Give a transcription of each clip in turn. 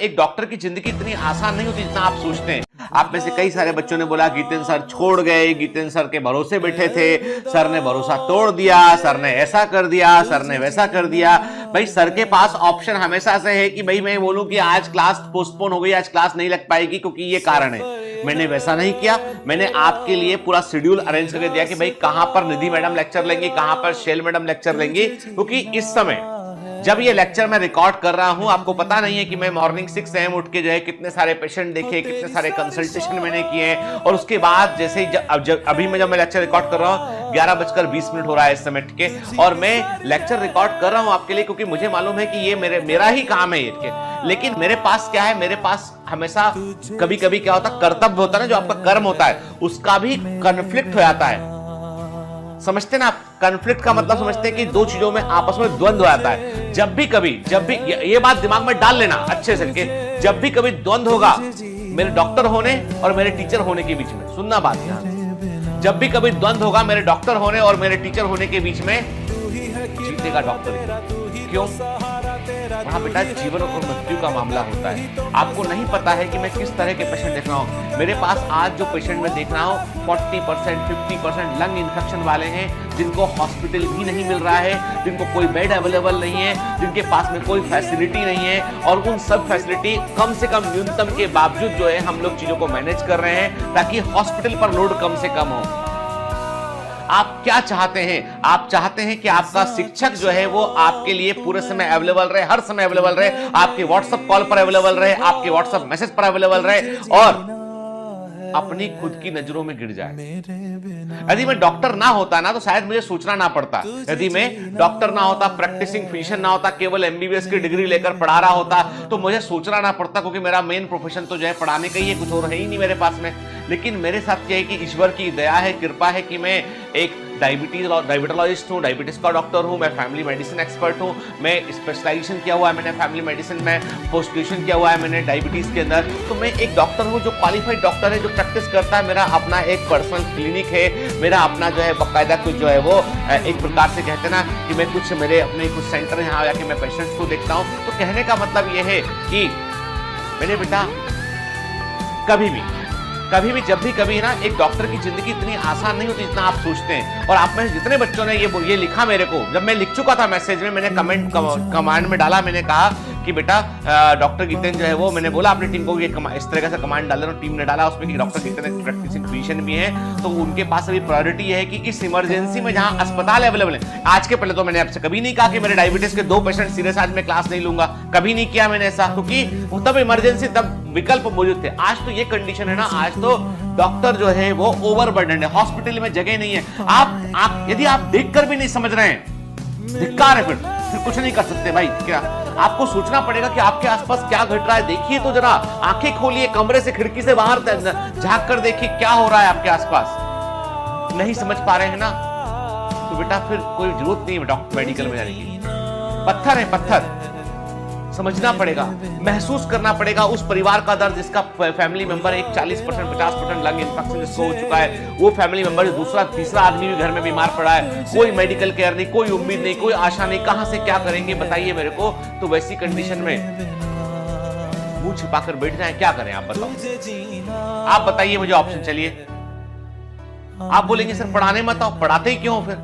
एक डॉक्टर की जिंदगी इतनी आसान नहीं होती जितना आप सोचते हैं। आप में से कई सारे बच्चों ने बोला गीतेंद्र सर छोड़ गए, गीतेंद्र सर के भरोसे बैठे थे, सर ने भरोसा तोड़ दिया, सर ने ऐसा कर दिया, सर ने वैसा कर दिया। भाई सर के पास ऑप्शन हमेशा से है कि भाई मैं बोलूं कि आज क्लास पोस्टपोन हो गई, आज क्लास नहीं लग पाएगी क्योंकि ये कारण है। मैंने वैसा नहीं किया, मैंने आपके लिए पूरा शेड्यूल अरेंज करके दिया कि भाई कहां पर निधि मैडम लेक्चर लेंगी, कहां पर शैल मैडम लेक्चर लेंगी। क्योंकि इस समय जब ये लेक्चर मैं रिकॉर्ड कर रहा हूं, आपको पता नहीं है कि मैं मॉर्निंग 6 AM उठ के जो है कितने सारे पेशेंट देखे, कितने सारे कंसल्टेशन मैंने किए, और उसके बाद जैसे अभी मैं लेक्चर रिकॉर्ड कर रहा हूं 11:20 हो रहा है इस समय के, और मैं लेक्चर रिकॉर्ड कर रहा हूं आपके लिए क्योंकि मुझे मालूम है कि ये मेरा ही काम है ये। लेकिन मेरे पास क्या है, मेरे पास हमेशा कभी कभी क्या होता है, कर्तव्य होता है ना, जो आपका कर्म होता है उसका भी कन्फ्लिक्ट हो जाता है। समझते ना आप, कॉन्फ्लिक्ट का मतलब समझते हैं कि दो चीजों में आपस में द्वंद्व हो जाता है। जब भी ये बात दिमाग में डाल लेना अच्छे से कि जब भी कभी द्वंद्व होगा मेरे डॉक्टर होने और मेरे टीचर होने के बीच में, सुनना बात यहां, जब भी कभी द्वंद्व होगा मेरे डॉक्टर होने और मेरे टीचर होने के बीच में, जीतेगा डॉक्टर। क्यों? वहां बेटा जीवन और मृत्यु का मामला होता है। आपको नहीं पता है कि मैं किस तरह के पेशेंट देख रहा हूं। मेरे पास आज जो पेशेंट मैं देख रहा हूं 40% 50% लंग इन्फेक्शन वाले हैं, जिनको हॉस्पिटल भी नहीं मिल रहा है, जिनको कोई बेड अवेलेबल नहीं है, जिनके पास में कोई फैसिलिटी नहीं है, और उन सब फैसिलिटी कम से कम न्यूनतम के बावजूद जो है हम लोग चीजों को मैनेज कर रहे हैं ताकि हॉस्पिटल पर लोड कम से कम हो। आप क्या चाहते हैं? आप चाहते हैं कि आपका शिक्षक जो है वो आपके लिए पूरे समय अवेलेबल रहे, हर समय अवेलेबल रहे, आपके व्हाट्सएप कॉल पर अवेलेबल रहे, आपके व्हाट्सएप मैसेज पर अवेलेबल रहे, और अपनी खुद की नजरों में गिर जाए। यदि मैं डॉक्टर ना होता ना तो शायद मुझे सोचना ना पड़ता। यदि मैं डॉक्टर ना होता, प्रैक्टिसिंग फिजिशियन ना होता, केवल MBBS की डिग्री लेकर पढ़ा रहा होता तो मुझे सोचना ना पड़ता, क्योंकि मेरा मेन प्रोफेशन तो जो है पढ़ाने का ही है, कुछ और है ही नहीं मेरे पास में। लेकिन मेरे साथ क्या है कि ईश्वर की दया है, कृपा है कि मैं एक डायबिटोलॉजिस्ट हूँ, डायबिटीज का डॉक्टर हूँ, मैं फैमिली मेडिसिन एक्सपर्ट हूँ, मैं स्पेशलाइजेशन किया हुआ है मैंने फैमिली मेडिसिन में, पोस्ट ग्रेजुएशन किया हुआ है मैंने डायबिटीज के अंदर। तो मैं एक डॉक्टर हूँ जो क्वालिफाइड डॉक्टर है, जो प्रैक्टिस करता है। मेरा अपना एक पर्सनल क्लिनिक है, मेरा अपना जो है बाकायदा कुछ जो है वो एक प्रकार से कहते हैं ना कि मैं कुछ मेरे अपने कुछ सेंटर यहाँ जाके मैं पेशेंट्स को देखता हूँ। तो कहने का मतलब ये है कि मैंने बेटा कभी भी जब भी कभी ना, एक डॉक्टर की जिंदगी इतनी आसान नहीं होती जितना आप सोचते हैं। और आप में जितने बच्चों ने ये लिखा मेरे को, जब मैं लिख चुका था मैसेज में, मैंने कमांड में डाला, मैंने कहा कि बेटा डॉक्टर गीतेंद्र जो है वो, मैंने बोला अपनी टीम को ये इस तरह से कमांड डाल देना, टीम ने डाला उसमें कि डॉक्टर गीतेंद्र प्रैक्टिसिंग फिजिशियन भी है, तो उनके पास अभी प्रायोरिटी है कि इस इमरजेंसी में जहां अस्पताल अवेलेबल है। आज के पहले तो मैंने आपसे कभी नहीं कहा कि मेरे डायबिटीज के 2 पेशेंट सीरियस आज मैं क्लास नहीं लूंगा, कभी नहीं किया मैंने ऐसा, क्योंकि तब इमरजेंसी, तब विकल्प मौजूद थे। आज तो ये कंडीशन है ना, आज तो डॉक्टर जो है वो ओवरबर्डन है, हॉस्पिटल में जगह नहीं है। आप यदि आप देखकर भी नहीं समझ रहे हैं, धिक्कार है, फिर कुछ नहीं कर सकते भाई। क्या आपको सोचना पड़ेगा कि आपके आसपास क्या घट रहा है। देखिए तो जरा, आंखें खोलिए, कमरे से खिड़की से बाहर झांक कर देखिए क्या हो रहा है आपके आसपास। नहीं समझ पा रहे हैं ना, तो बेटा फिर कोई जरूरत नहीं है डॉक्टर मेडिकल में जाने की। पत्थर है, पत्थर समझना पड़ेगा, महसूस करना पड़ेगा उस परिवार का दर्द जिसका फैमिली मेंबर एक 40% 50% लंग इन्फेक्शन जिसको हो चुका है, वो फैमिली मेंबर दूसरा तीसरा आदमी भी घर में बीमार पड़ा है, कोई मेडिकल केयर नहीं, कोई उम्मीद नहीं, कोई आशा नहीं, कहां से क्या करेंगे बताइए मेरे को। तो वैसी कंडीशन में मुंह छिपाकर बैठ जाए, क्या करें आप बताओ? आप बताइए मुझे ऑप्शन। चलिए आप बोलेंगे सर पढ़ाने मत आओ, पढ़ाते ही क्यों फिर?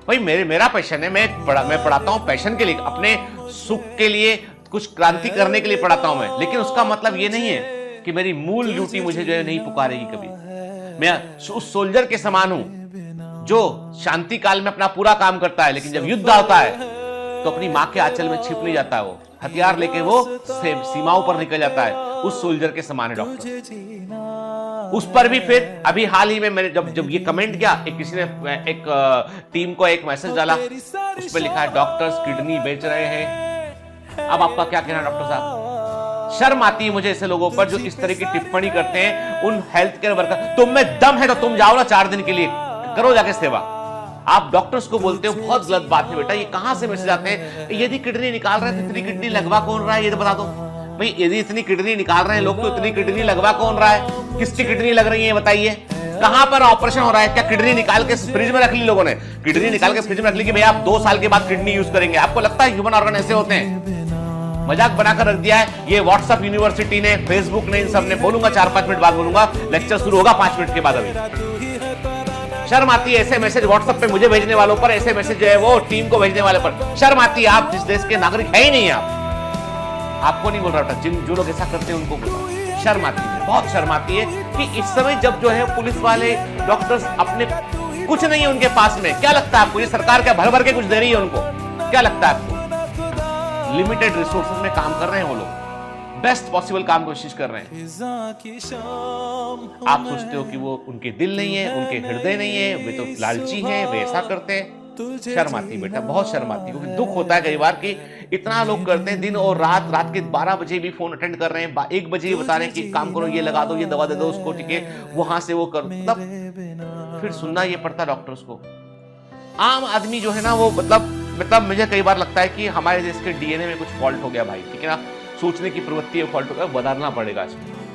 भाई मेरा पैशन है, मैं पढ़ाता हूं पैशन के लिए, अपने सुख के लिए, कुछ क्रांति करने के लिए पढ़ाता हूं मैं। लेकिन उसका मतलब ये नहीं है कि मेरी मूल ड्यूटी मुझे जो है नहीं पुकारेगी कभी। मैं उस सोल्जर के समान हूं जो शांति काल में अपना पूरा काम करता है, लेकिन जब युद्ध आता है तो अपनी मां के आंचल में छिप नहीं जाता है, वो हथियार लेके वो सीमाओं पर निकल जाता है। उस सोल्जर के समान है डॉक्टर। उस पर भी फिर अभी हाल ही में मैंने जब ये कमेंट किया, किसी ने एक टीम को एक मैसेज डाला, उस पर लिखा है डॉक्टर्स किडनी बेच रहे हैं। अब आपका क्या कहना डॉक्टर साहब? शर्म आती है मुझे ऐसे लोगों पर जो इस तरह की टिप्पणी करते हैं उन हेल्थ केयर वर्कर। तुम में दम है तो तुम जाओ ना 4 दिन के लिए, करो जाके सेवा। आप डॉक्टर्स को बोलते हो, बहुत गलत बात है बेटा। ये कहां से मैसेज आते हैं? यदि किडनी निकाल रहे हैं तो इतनी किडनी लगवा कौन रहा है ये तो बता दो भाई। यदि इतनी किडनी निकाल रहे हैं लोग तो इतनी किडनी लगवा कौन रहा है? किसकी किडनी लग रही है बताइए? कहां पर ऑपरेशन हो रहा है? क्या किडनी निकाल के फ्रिज में रख ली लोगों ने? किडनी निकाल के फ्रिज में रख ली कि भाई आप 2 साल के बाद किडनी यूज करेंगे। आपको लगता है ह्यूमन ऑर्गन ऐसे होते हैं? मजाक बनाकर रख दिया है। ये व्हाट्सएप यूनिवर्सिटी ने, फेसबुक ने, इन सब ने। बोलूंगा 4-5 मिनट बाद बोलूंगा, लेक्चर शुरू होगा 5 मिनट के बाद। अभी शर्म आती है ऐसे मैसेज व्हाट्सएप पे मुझे भेजने वालों पर, ऐसे मैसेज जो है वो टीम को भेजने वाले पर। शर्म आती है। आप जिस देश के नागरिक है ही नहीं। आपको नहीं बोल रहा था, जो लोग ऐसा करते हैं उनको बोल रहा। शर्म आती है, बहुत शर्म आती है कि इस समय जब जो है पुलिस वाले, डॉक्टर्स अपने कुछ नहीं है उनके पास में। क्या लगता है आपको ये सरकार क्या भर भर के कुछ दे रही है उनको? क्या लगता है आपको? लिमिटेड रिसोर्सेज में काम कर रहे हैं वो लोग, बेस्ट पॉसिबल काम कोशिश कर रहे हैं। आप सोचते हो कि वो उनके दिल नहीं है, उनके हृदय नहीं है, वे तो लालची हैं, वे ऐसा करते हैं। शर्म आती बेटा, बहुत शर्म आती है। क्योंकि दुख होता है कई बार कि इतना लोग करते हैं दिन और रात, रात के 12 बजे भी फोन अटेंड कर रहे हैं, 1 बजे बता रहे हैं कि काम करो, ये लगा दो, ये दवा दे दो उसको, ठीक है, वहां से वो करो। मतलब फिर सुनना ये पड़ता डॉक्टर्स को। आम आदमी जो है ना वो मतलब मुझे कई बार लगता है कि हमारे देश के डीएनए में कुछ फॉल्ट हो गया भाई, ठीक है ना। सोचने की प्रवृत्ति में फॉल्ट हो गया, बदलना पड़ेगा इसको।